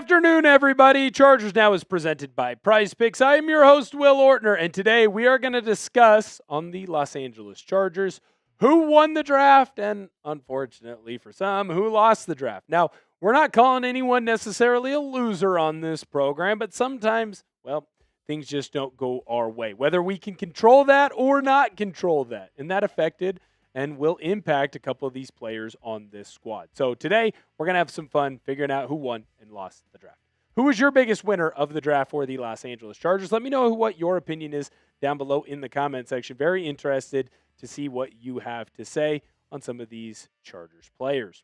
afternoon, everybody. Chargers Now is presented by Prize Picks. I am your host, Will Ortner, and today we are going to discuss on the Los Angeles Chargers who won the draft and, unfortunately for some, who lost the draft. Now, we're not calling anyone necessarily a loser on this program, but sometimes, well, things just don't go our way, whether we can control that or not control that, and that affected and will impact a couple of these players on this squad. So today, we're going to have some fun figuring out who won and lost the draft. Who was your biggest winner of the draft for the Los Angeles Chargers? Let me know what your opinion is down below in the comment section. Very interested to see what you have to say on some of these Chargers players.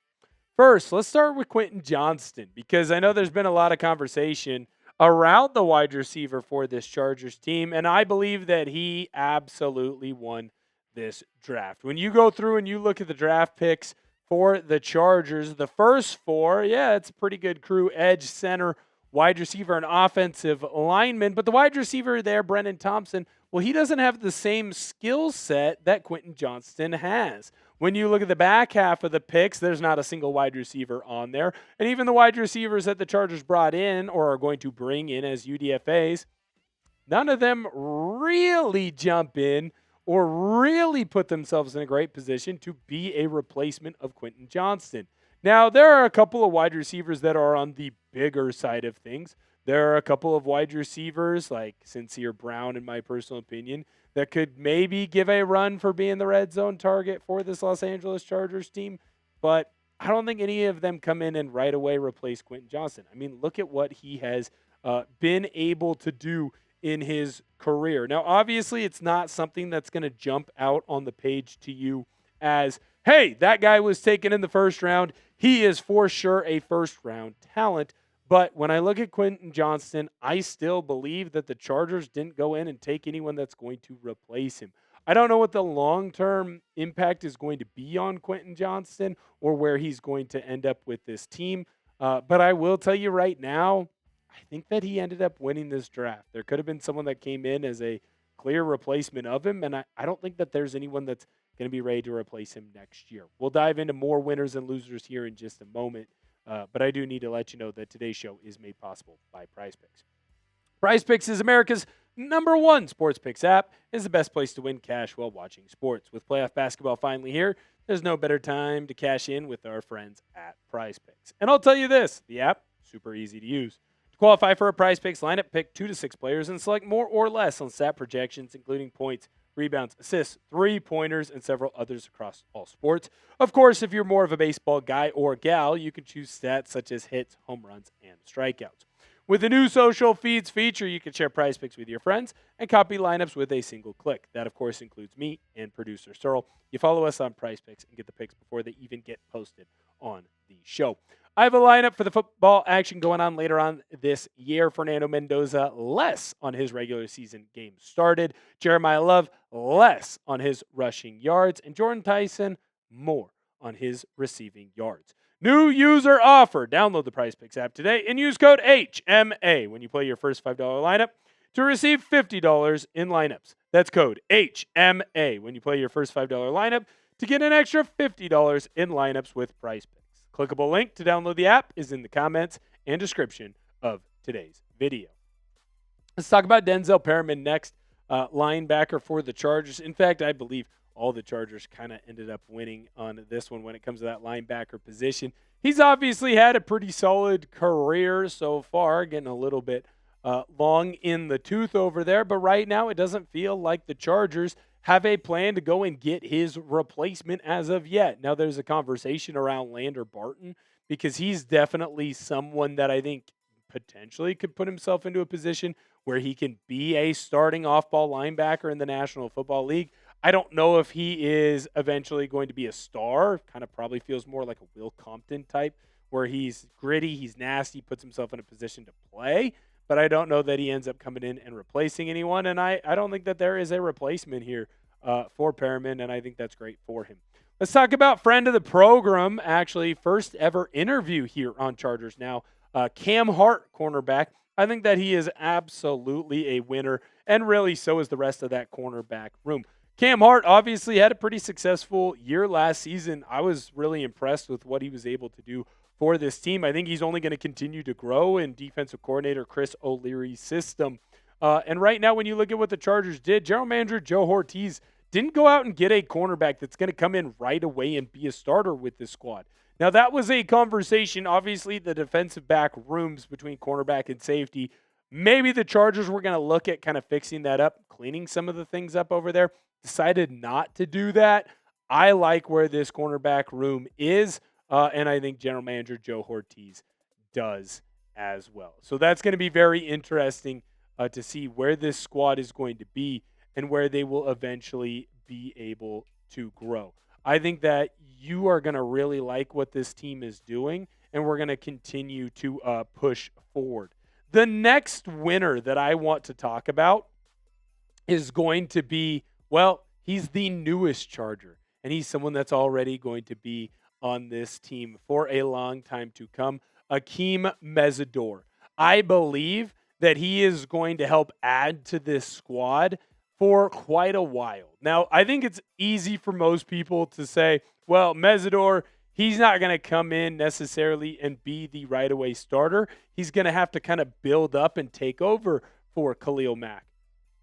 First, let's start with Quinton Johnston, because I know there's been a lot of conversation around the wide receiver for this Chargers team, and I believe that he absolutely won this draft. When you go through and you look at the draft picks for the Chargers, the first four, it's a pretty good crew: edge, center, wide receiver, and offensive lineman. But the wide receiver there, Brenen Thompson, well, he doesn't have the same skill set that Quinton Johnston has. When you look at the back half of the picks, there's not a single wide receiver on there. And even the wide receivers that the Chargers brought in or are going to bring in as UDFAs, none of them really jump in or really put themselves in a great position to be a replacement of Quinton Johnston. Now, there are a couple of wide receivers that are on the bigger side of things. There are a couple of wide receivers, like Sincere Brown, in my personal opinion, that could maybe give a run for being the red zone target for this Los Angeles Chargers team. But I don't think any of them come in and right away replace Quinton Johnston. I mean, look at what he has been able to do in his career. Now, obviously, it's not something that's going to jump out on the page to you as, hey, that guy was taken in the first round. He is for sure a first-round talent. But when I look at Quinton Johnston, I still believe that the Chargers didn't go in and take anyone that's going to replace him. I don't know what the long-term impact is going to be on Quinton Johnston or where he's going to end up with this team. But I will tell you right now, I think that he ended up winning this draft. There could have been someone that came in as a clear replacement of him, and I don't think that there's anyone that's going to be ready to replace him next year. We'll dive into more winners and losers here in just a moment, but I do need to let you know that today's show is made possible by Prize Picks. Prize Picks is America's #1 sports picks app. Is the best place to win cash while watching sports. With playoff basketball finally here, there's no better time to cash in with our friends at Prize Picks. And I'll tell you this, the app, super easy to use. Qualify for a Prize Picks lineup, pick 2 to 6 players and select more or less on stat projections, including points, rebounds, assists, three-pointers, and several others across all sports. Of course, if you're more of a baseball guy or gal, you can choose stats such as hits, home runs, and strikeouts. With the new social feeds feature, you can share Prize Picks with your friends and copy lineups with a single click. That, of course, includes me and producer Searle. You follow us on Prize Picks and get the picks before they even get posted on the show. I have a lineup for the football action going on later on this year. Fernando Mendoza, less on his regular season game started. Jeremiah Love, less on his rushing yards. And Jordan Tyson, more on his receiving yards. New user offer. Download the Prize Picks app today and use code HMA when you play your first $5 lineup to receive $50 in lineups. That's code HMA when you play your first $5 lineup to get an extra $50 in lineups with Prize Picks. Clickable link to download the app is in the comments and description of today's video. Let's talk about Denzel Perryman next, linebacker for the Chargers. In fact, I believe all the Chargers kind of ended up winning on this one when it comes to that linebacker position. He's obviously had a pretty solid career so far, getting a little bit long in the tooth over there, but right now it doesn't feel like the Chargers have a plan to go and get his replacement as of yet. Now, there's a conversation around Lander Barton because he's definitely someone that I think potentially could put himself into a position where he can be a starting off-ball linebacker in the National Football League. I don't know if he is eventually going to be a star. Kind of probably feels more like a Will Compton type, where he's gritty, he's nasty, puts himself in a position to play. But I don't know that he ends up coming in and replacing anyone. And I don't think that there is a replacement here for Perriman, and I think that's great for him. Let's talk about friend of the program, actually, first ever interview here on Chargers Now. Cam Hart, cornerback. I think that he is absolutely a winner, and really so is the rest of that cornerback room. Cam Hart obviously had a pretty successful year last season. I was really impressed with what he was able to do for this team. I think he's only going to continue to grow in defensive coordinator Chris O'Leary's system. And right now, when you look at what the Chargers did, general manager Joe Ortiz didn't go out and get a cornerback that's going to come in right away and be a starter with this squad. Now, that was a conversation. Obviously, the defensive back rooms between cornerback and safety. Maybe the Chargers were going to look at kind of fixing that up, cleaning some of the things up over there. Decided not to do that. I like where this cornerback room is, and I think general manager Joe Ortiz does as well. So that's going to be very interesting to see where this squad is going to be and where they will eventually be able to grow. I think that you are going to really like what this team is doing, and we're going to continue to push forward. The next winner that I want to talk about is going to be, well, he's the newest Charger, and he's someone that's already going to be on this team for a long time to come. Akheem Mesidor. I believe that he is going to help add to this squad for quite a while. Now, I think it's easy for most people to say, well, Mesidor, he's not going to come in necessarily and be the right-away starter. He's going to have to kind of build up and take over for Khalil Mack.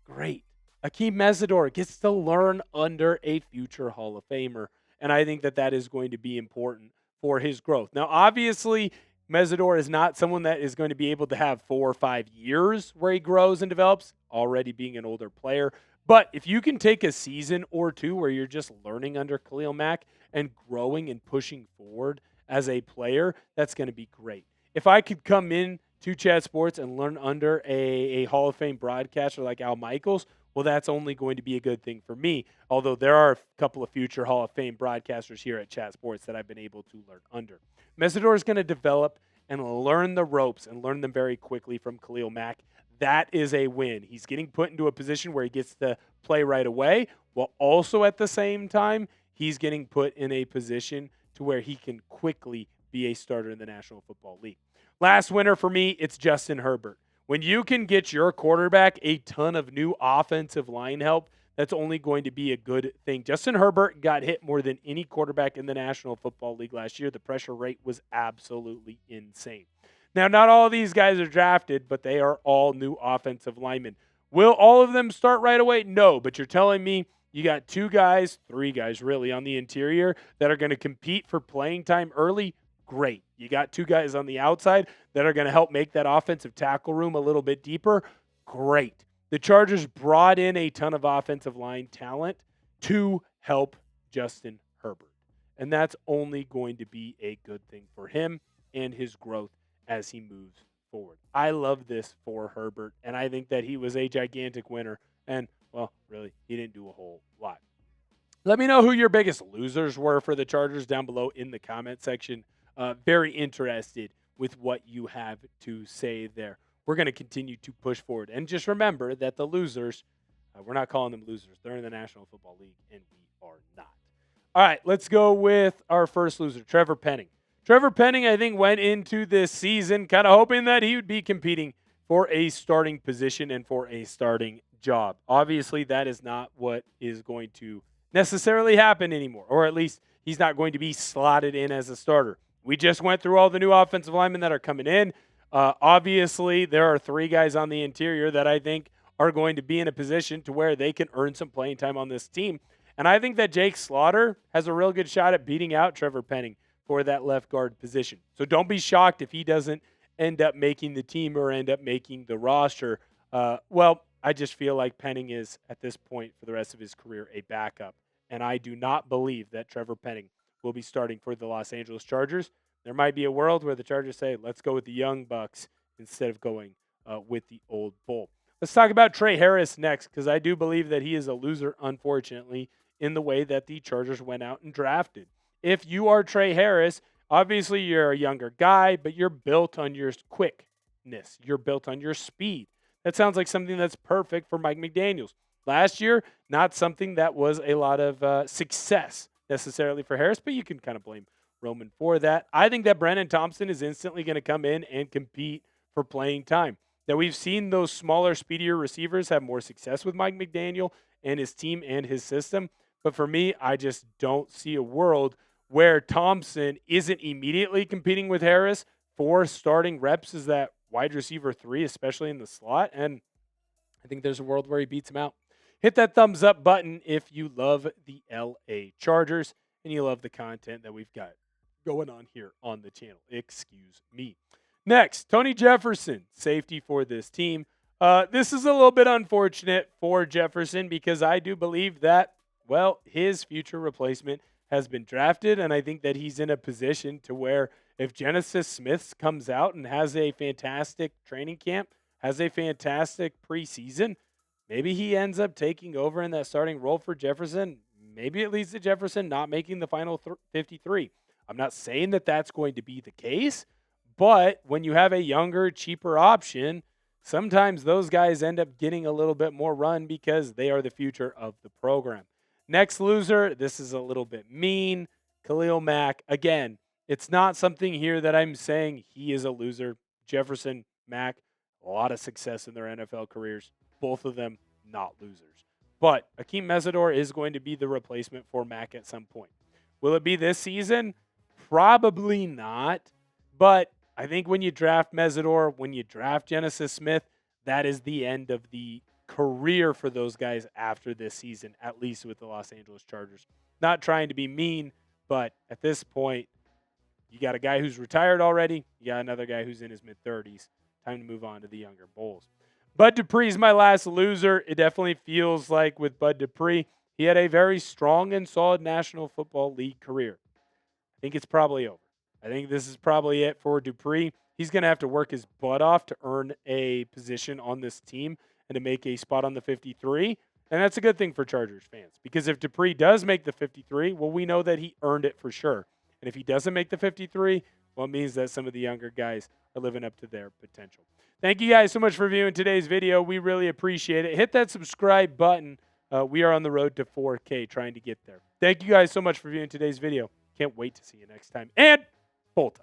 Great. Akheem Mesidor gets to learn under a future Hall of Famer, and I think that that is going to be important for his growth. Now, obviously, Mesidor is not someone that is going to be able to have 4 or 5 years where he grows and develops, already being an older player. But if you can take a season or two where you're just learning under Khalil Mack and growing and pushing forward as a player, that's going to be great. If I could come in to Chat Sports and learn under a Hall of Fame broadcaster like Al Michaels, well, that's only going to be a good thing for me. Although there are a couple of future Hall of Fame broadcasters here at Chat Sports that I've been able to learn under. Mesidor is going to develop and learn the ropes and learn them very quickly from Khalil Mack. That is a win. He's getting put into a position where he gets to play right away, while also at the same time, he's getting put in a position to where he can quickly be a starter in the National Football League. Last winner for me, it's Justin Herbert. When you can get your quarterback a ton of new offensive line help, that's only going to be a good thing. Justin Herbert got hit more than any quarterback in the National Football League last year. The pressure rate was absolutely insane. Now, not all of these guys are drafted, but they are all new offensive linemen. Will all of them start right away? No, but you're telling me you got 2 guys, 3 guys really on the interior that are going to compete for playing time early? Great. You got 2 guys on the outside that are going to help make that offensive tackle room a little bit deeper? Great. The Chargers brought in a ton of offensive line talent to help Justin Herbert. And that's only going to be a good thing for him and his growth as he moves forward. I love this for Herbert, and I think that he was a gigantic winner. And, well, really, he didn't do a whole lot. Let me know who your biggest losers were for the Chargers down below in the comment section. Very interested with what you have to say there. We're going to continue to push forward. And just remember that the losers, we're not calling them losers. They're in the National Football League, and we are not. All right, let's go with our first loser, Trevor Penning. Trevor Penning, I think, went into this season kind of hoping that he would be competing for a starting position and for a starting job. Obviously, that is not what is going to necessarily happen anymore, or at least he's not going to be slotted in as a starter. We just went through all the new offensive linemen that are coming in. Obviously, there are 3 guys on the interior that I think are going to be in a position to where they can earn some playing time on this team. And I think that Jake Slaughter has a real good shot at beating out Trevor Penning for that left guard position. So don't be shocked if he doesn't end up making the team or end up making the roster. Well, I just feel like Penning is, at this point for the rest of his career, a backup. And I do not believe that Trevor Penning will be starting for the Los Angeles Chargers. There might be a world where the Chargers say, let's go with the young Bucks instead of going with the old bull. Let's talk about Tre Harris next, because I do believe that he is a loser, unfortunately, in the way that the Chargers went out and drafted. If you are Tre Harris, obviously you're a younger guy, but you're built on your quickness. You're built on your speed. That sounds like something that's perfect for Mike McDaniels. Last year, not something that was a lot of success necessarily for Harris, but you can kind of blame Roman for that. I think that Brenen Thompson is instantly going to come in and compete for playing time. Now, we've seen those smaller, speedier receivers have more success with Mike McDaniel and his team and his system. But for me, I just don't see a world where Thompson isn't immediately competing with Harris for starting reps as that wide receiver 3, especially in the slot. And I think there's a world where he beats him out. Hit that thumbs up button if you love the LA Chargers and you love the content that we've got going on here on the channel. Excuse me. Next, Tony Jefferson, safety for this team. This is a little bit unfortunate for Jefferson because I do believe that, well, his future replacement has been drafted, and I think that he's in a position to where if Genesis Smith comes out and has a fantastic training camp, has a fantastic preseason, maybe he ends up taking over in that starting role for Jefferson. Maybe it leads to Jefferson not making the final 53. I'm not saying that that's going to be the case, but when you have a younger, cheaper option, sometimes those guys end up getting a little bit more run because they are the future of the program. Next loser, this is a little bit mean. Khalil Mack. Again, it's not something here that I'm saying he is a loser. Jefferson, Mack, a lot of success in their NFL careers. Both of them not losers. But Akheem Mesidor is going to be the replacement for Mack at some point. Will it be this season? Probably not. But I think when you draft Mesidor, when you draft Genesis Smith, that is the end of the career for those guys after this season, at least with the Los Angeles Chargers. Not trying to be mean, but at this point, you got a guy who's retired already. You got another guy who's in his mid-30s. Time to move on to the younger bulls. Bud Dupree is my last loser. It definitely feels like with Bud Dupree, he had a very strong and solid National Football League career. I think it's probably over. I think this is probably it for Dupree. He's going to have to work his butt off to earn a position on this team and to make a spot on the 53. And that's a good thing for Chargers fans because if Dupree does make the 53, well, we know that he earned it for sure. And if he doesn't make the 53, well, it means that some of the younger guys are living up to their potential. Thank you guys so much for viewing today's video. We really appreciate it. Hit that subscribe button. We are on the road to 4K trying to get there. Thank you guys so much for viewing today's video. Can't wait to see you next time. And Bolt.